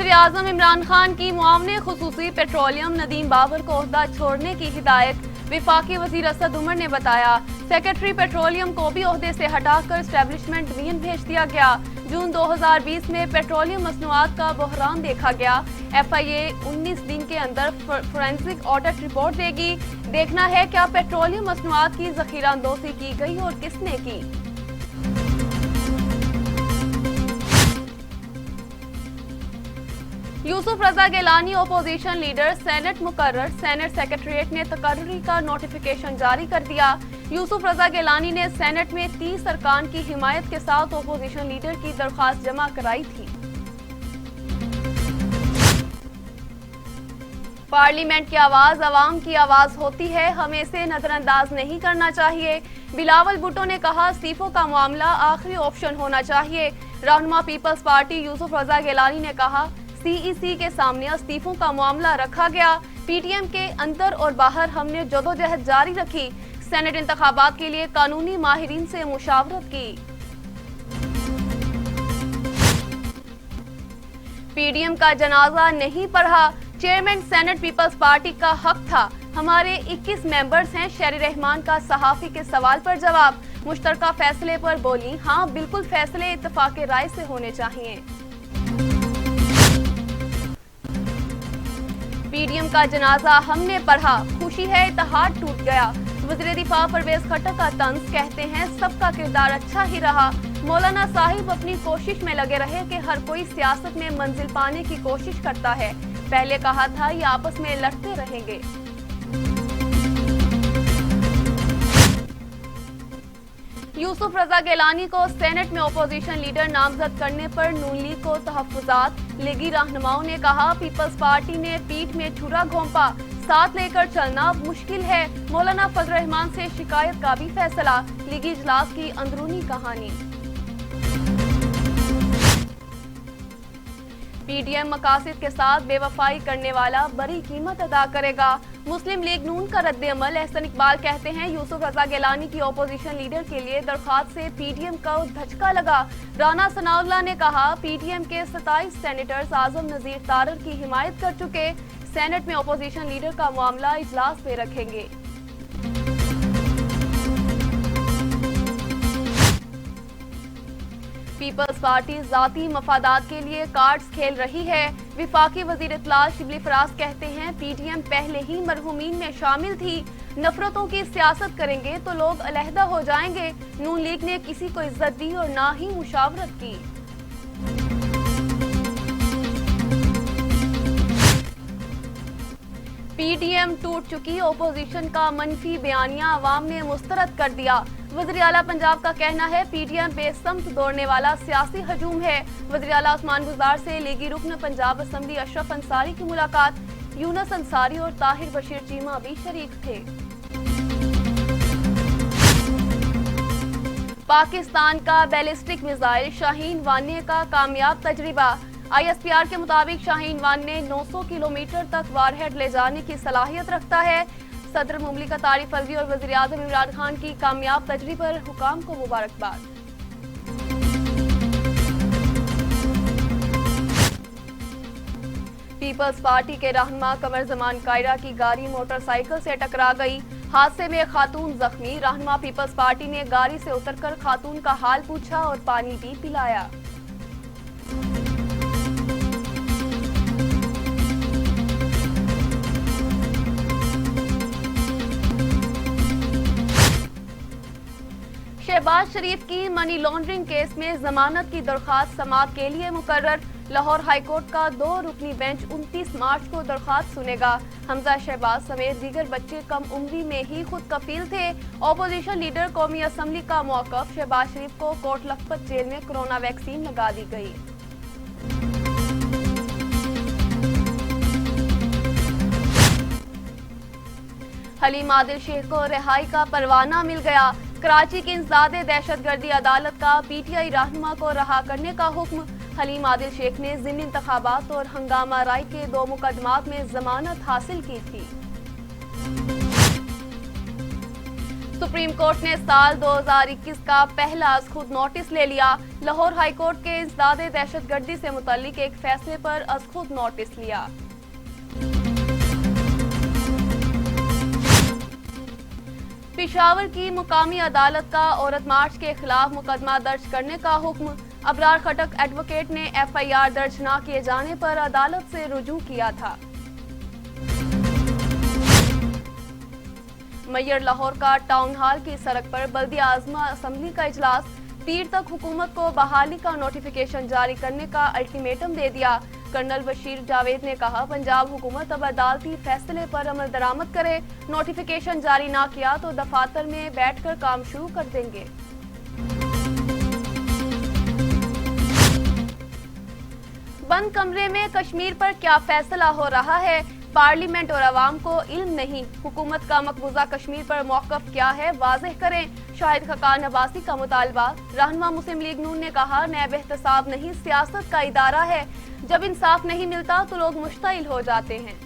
वज़ीर-ए-आज़म इमरान खान की मुआवने खुसूसी पेट्रोलियम नदीम बाबर को ओहदा छोड़ने की हिदायत। विफाकी वज़ीर असद उमर ने बताया, सेक्रेटरी पेट्रोलियम को भी ओहदे से हटाकर एस्टेब्लिशमेंट डिवीजन भेज दिया गया। जून 2020 में पेट्रोलियम मसनूआत का बहरान देखा गया। FIA 19 दिन के अंदर फोरेंसिक ऑडिट रिपोर्ट देगी। देखना है क्या पेट्रोलियम मसनूआत की ज़ख़ीराअंदोज़ी की गई और किसने की। यूसुफ रजा गिलानी अपोजिशन लीडर सेनेट मुकर्रर। सेनेट सेक्रेटरीट ने तकर्री का नोटिफिकेशन जारी कर दिया। यूसुफ रजा गिलानी ने सेनेट में 30 अरकान की हिमायत के साथ अपोजिशन लीडर की दरख्वास्त जमा कराई थी। पार्लियामेंट की आवाज अवाम की आवाज होती है, हमें इसे नजरअंदाज नहीं करना चाहिए। बिलावल भुट्टो ने कहा, इस्तीफों का मामला आखिरी ऑप्शन होना चाहिए। रहनुमा पीपल्स पार्टी यूसुफ रजा गिलानी ने कहा, CEC के सामने इस्तीफों का मामला रखा गया। PTM के अंदर और बाहर हमने जदोजहद जारी रखी। सेनेट इंतखाबात के लिए कानूनी माहिरीन से मुशावरत की। PDM का जनाजा नहीं पढ़ा। चेयरमैन सेनेट पीपल्स पार्टी का हक था। हमारे 21 मेंबर्स हैं। शेरी रहमान का सहाफी के सवाल पर जवाब। मुश्तरका फैसले पर बोली, हाँ बिल्कुल फैसले इत्तफाक राय से होने चाहिए। PDM का जनाजा हमने पढ़ा, खुशी है इत्तेहाद टूट गया। वज़ीर दिफा परवेज खट्टर का तंज, कहते हैं सबका किरदार अच्छा ही रहा। मौलाना साहिब अपनी कोशिश में लगे रहे कि हर कोई सियासत में मंजिल पाने की कोशिश करता है। पहले कहा था ये आपस में लड़ते रहेंगे। यूसुफ रजा गिलानी को सेनेट में अपोजिशन लीडर नामजद करने पर नून लीग को तहफ्फुज़ात। लीगी रहनुमाओं ने कहा, पीपल्स पार्टी ने पीठ में छुरा घोंपा, साथ लेकर चलना मुश्किल है। मौलाना फजल रहमान से शिकायत का भी फैसला। लीगी इजलास की अंदरूनी कहानी। PDM मकासद के साथ बेवफाई करने वाला बड़ी कीमत अदा करेगा। मुस्लिम लीग नून का रद्द-ए-अमल। एहसन इकबाल कहते हैं, यूसुफ रजा गिलानी की अपोजिशन लीडर के लिए दरख्वास्त से PDM को धचका लगा। राना सनाउल्लाह ने कहा, PDM के 27 सेनेटर्स आजम नजीर तारर की हिमायत कर चुके। सेनेट में अपोजिशन लीडर का मामला इजलास में रखेंगे। पीपल्स पार्टी जाती मफादात के लिए कार्ड्स खेल रही है। विफाकी वजीर इत्तलात शिबली फराज कहते हैं, PDM पहले ही मरहूमीन में शामिल थी। नफरतों की सियासत करेंगे तो लोग अलहदा हो जाएंगे। नून लीग ने किसी को इज्जत दी और ना ही मुशावरत की। PDM टूट चुकी। ओपोजिशन का मनफी बयानिया अवाम ने मुस्तरद कर दिया। वज़ीर आला पंजाब का कहना है, PDM बेसमत दौड़ने वाला सियासी हजूम है। वज़ीर आला उस्मान गुजार से लीगी रुकन पंजाब असम्बली अशरफ अंसारी की मुलाकात। यूनस अंसारी और ताहिर बशीर चीमा भी शरीक थे। पाकिस्तान का बैलिस्टिक मिसाइल शाहीन वान्य का कामयाब तजर्बा। ISPR के मुताबिक शाहीन वान्य 900 किलोमीटर तक वारहेड ले जाने की सलाहियत रखता है। सदर मुमलिकत आरिफ अलवी और वज़ीर आज़म इमरान खान की कामयाब तजर्बे पर हुकाम को मुबारकबाद। पीपल्स पार्टी के रहनुमा कमर जमान कायरा की गाड़ी मोटरसाइकिल से टकरा गई। हादसे में खातून जख्मी। रहनुमा पीपल्स पार्टी ने गाड़ी से उतरकर खातून का हाल पूछा और पानी भी पिलाया। शहबाज शरीफ की मनी लॉन्ड्रिंग केस में जमानत की दरख्वास्त समाअत के लिए मुकर्रर। लाहौर हाईकोर्ट का 2 रुकनी बेंच 29 मार्च को दरख्वास्त सुनेगा। हमजा शहबाज समेत दीगर बच्चे कम उम्री में ही खुद कफील थे। अपोजिशन लीडर कौमी असम्बली का मौकफ। शहबाज शरीफ को कोट लखपत जेल में कोरोना वैक्सीन लगा दी गई। हलीम आदिल शेख को रिहाई का परवाना मिल गया। कराची की इंसदादे दहशतगर्दी अदालत का PTI रहनुमा को रहा करने का हुक्म। हलीम आदिल शेख ने ज़िमनी इंतखाबात और हंगामा राय के 2 मुकदमात में जमानत हासिल की थी। सुप्रीम कोर्ट ने साल 2021 का पहला अज़ खुद नोटिस ले लिया। लाहौर हाई कोर्ट के इंसदाद दहशतगर्दी से मुतल्लिक एक फैसले पर अज़ खुद नोटिस लिया। पेशावर की मुकामी अदालत का औरत मार्च के खिलाफ मुकदमा दर्ज करने का हुक्म। अबरार खटक एडवोकेट ने FIR दर्ज न किए जाने पर अदालत से रुजू किया था। मैयर लाहौर का टाउन हॉल की सड़क पर बल्दिया आज़मा असम्बली का इजलास। पीर तक हुकूमत को बहाली का नोटिफिकेशन जारी करने का अल्टीमेटम दे दिया। कर्नल बशीर जावेद ने कहा, पंजाब हुकूमत अब अदालती फैसले पर अमल दरामद करे, नोटिफिकेशन जारी ना किया तो दफातर में बैठकर काम शुरू कर देंगे। बंद कमरे में कश्मीर पर क्या फैसला हो रहा है, पार्लियामेंट और अवाम को इल्म नहीं। हुकूमत का मकबूजा कश्मीर पर मौक़िफ़ क्या है, वाज़ेह करें। शाहिद खकान अब्बासी का मुतालबा। रहनुमा मुस्लिम लीग नून ने कहा, नैब एहतसाब नहीं सियासत का इदारा है, जब इंसाफ नहीं मिलता तो लोग मुश्ताइल हो जाते हैं।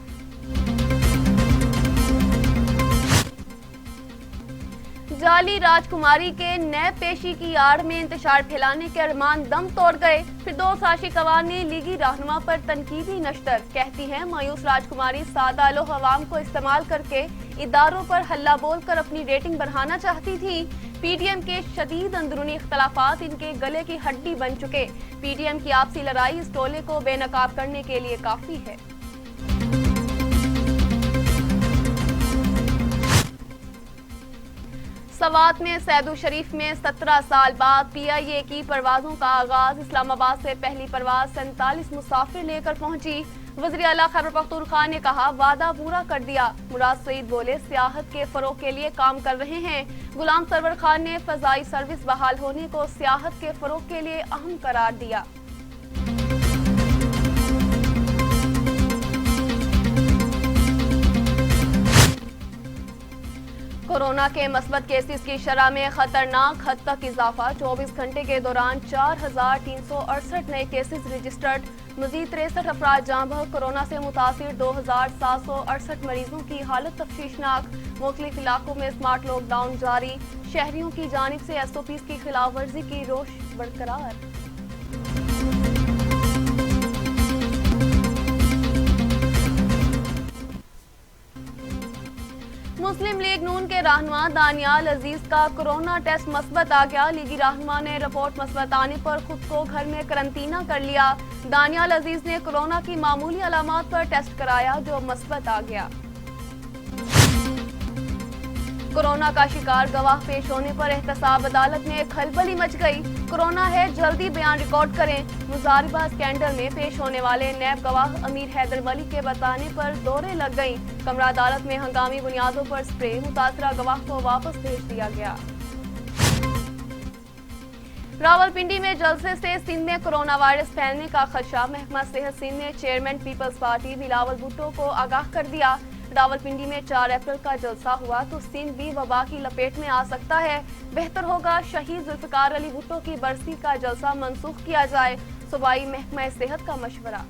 जाली राजकुमारी के नैब पेशी की आड़ में इंतशार फैलाने के अरमान दम तोड़ गए। फिरदौस आशिक अवान ने लीगी रहनुमा पर तनकीदी नश्तर। कहती हैं, मायूस राजकुमारी सादा लोग अवाम को इस्तेमाल करके इदारों पर हल्ला बोलकर अपनी रेटिंग बढ़ाना चाहती थी। PTM के शदीद अंदरूनी इख्तलाफात इनके गले की हड्डी बन चुके। PTM की आपसी लड़ाई इस टोले को बेनकाब करने के लिए काफी है। सवात में सैदू शरीफ में 17 साल बाद PIA की परवाजों का आगाज। इस्लामाबाद से पहली परवाज 47 मुसाफिर लेकर पहुंची। वज़ीर आला खैबर पख्तूनख्वा ने कहा, वादा पूरा कर दिया। मुराद सईद बोले, सियाहत के फरोग के लिए काम कर रहे हैं। गुलाम सरवर खान ने फजाई सर्विस बहाल होने को सियाहत के फरोग के लिए अहम करार दिया। कोरोना के मस्बत केसेस की शरह में खतरनाक हद तक इजाफा। 24 घंटे के दौरान 4368 नए केसेस रजिस्टर्ड। मजीद 63 अफराद जाँ बहक। कोरोना से मुतासिर 2768 मरीजों की हालत तफ्शीशनाक। मुख्तलिफ इलाकों में स्मार्ट लॉकडाउन जारी। शहरियों की जानिब से SOPs की खिलाफ वर्जी की रोश बरकरार। मुस्लिम लीग नून के रहनुमा दानियाल अजीज का कोरोना टेस्ट मस्बत आ गया। लीगी रहनुमा ने रिपोर्ट मस्बत आने पर खुद को घर में करंटीना कर लिया। दानियाल अजीज ने कोरोना की मामूली अलामात पर टेस्ट कराया, जो मस्बत आ गया। कोरोना का शिकार गवाह पेश होने पर एहतसाब अदालत में खलबली मच गई। कोरोना है, जल्दी बयान रिकॉर्ड करें। मुजारिबा स्कैंडल में पेश होने वाले नैब गवाह अमीर हैदर मलिक के बताने पर दौरे लग गई। कमरा अदालत में हंगामी बुनियादों पर स्प्रे। मुतासरा गवाह को वापस भेज दिया गया। रावलपिंडी में जलसे से सिंध में कोरोना वायरस फैलने का खदशा। महकमा सेहत सिंध ने चेयरमैन पीपल्स पार्टी बिलावल भुट्टो को आगाह कर दिया। रावलपिंडी में 4 अप्रैल का जलसा हुआ तो सिंध भी वबा की लपेट में आ सकता है। बेहतर होगा शहीद जुल्फिकार अली भुट्टो की बरसी का जलसा मंसूख किया जाए। सूबाई महकमा सेहत का मशवरा।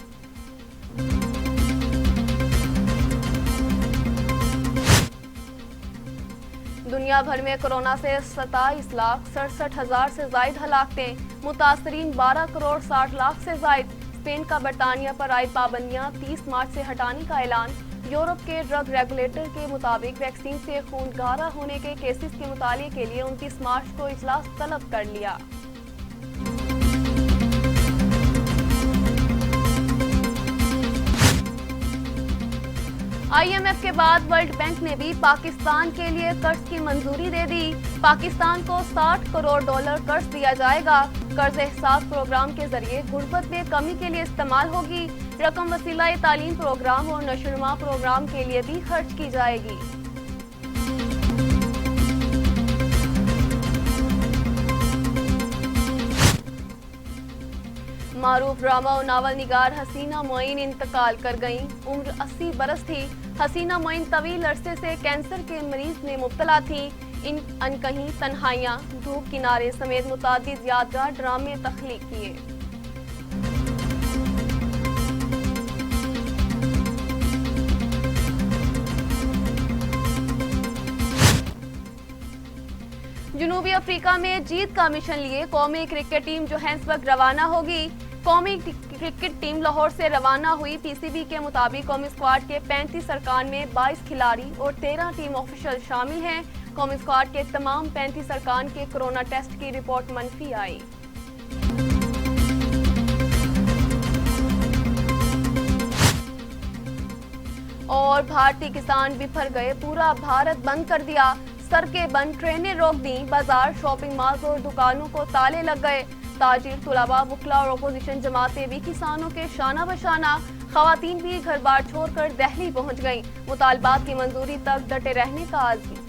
दुनिया भर में कोरोना से 27,67,000 से जायद हलाकतें। मुतासरीन 12 करोड़ 60 लाख से जायद। स्पेन का बरतानिया पर आयद पाबंदियां 30 मार्च से हटाने का ऐलान। यूरोप के ड्रग रेगुलेटर के मुताबिक वैक्सीन से खून गारा होने के केसेस के मुताले के लिए 29 मार्च को इजलास तलब कर लिया। IMF के बाद वर्ल्ड बैंक ने भी पाकिस्तान के लिए कर्ज की मंजूरी दे दी। पाकिस्तान को $60 करोड़ कर्ज दिया जाएगा। कर्ज एहसास प्रोग्राम के जरिए गुर्बत में कमी के लिए इस्तेमाल होगी। रकम वसीला तालीम प्रोग्राम और नशोनुमा प्रोग्राम के लिए भी खर्च की जाएगी। मारूफ ड्रामा और नावल निगार हसीना मोइन इंतकाल कर गईं। उम्र 80 बरस थी। हसीना मोइन तवील अरसे से कैंसर के मरीज में मुब्तला थी। इन अनकहीं तन्हाइयां, धूप किनारे समेत मुतादिद यादगार ड्रामे तख्लीक किए। جنوبی افریقہ میں جیت کا مشن لیے قومی کرکٹ ٹیم جوہانسبرگ روانہ ہوگی۔ قومی کرکٹ ٹیم لاہور سے روانہ ہوئی۔ پی سی بی کے مطابق قومی اسکواڈ کے 35 ارکان میں 22 کھلاڑی اور 13 ٹیم آفیشل شامل ہیں۔ قومی اسکواڈ کے تمام 35 ارکان کے کورونا ٹیسٹ کی رپورٹ منفی آئی۔ اور بھارتی کسان بفر گئے، پورا بھارت بند کر دیا، سڑکیں بند، ٹرینیں روک دیں، بازار، شاپنگ مالز اور دکانوں کو تالے لگ گئے۔ تاجر، طلباء، وکلاء اور اپوزیشن جماعتیں بھی کسانوں کے شانہ بشانہ، خواتین بھی گھر بار چھوڑ کر دہلی پہنچ گئیں، مطالبات کی منظوری تک ڈٹے رہنے کا عزم۔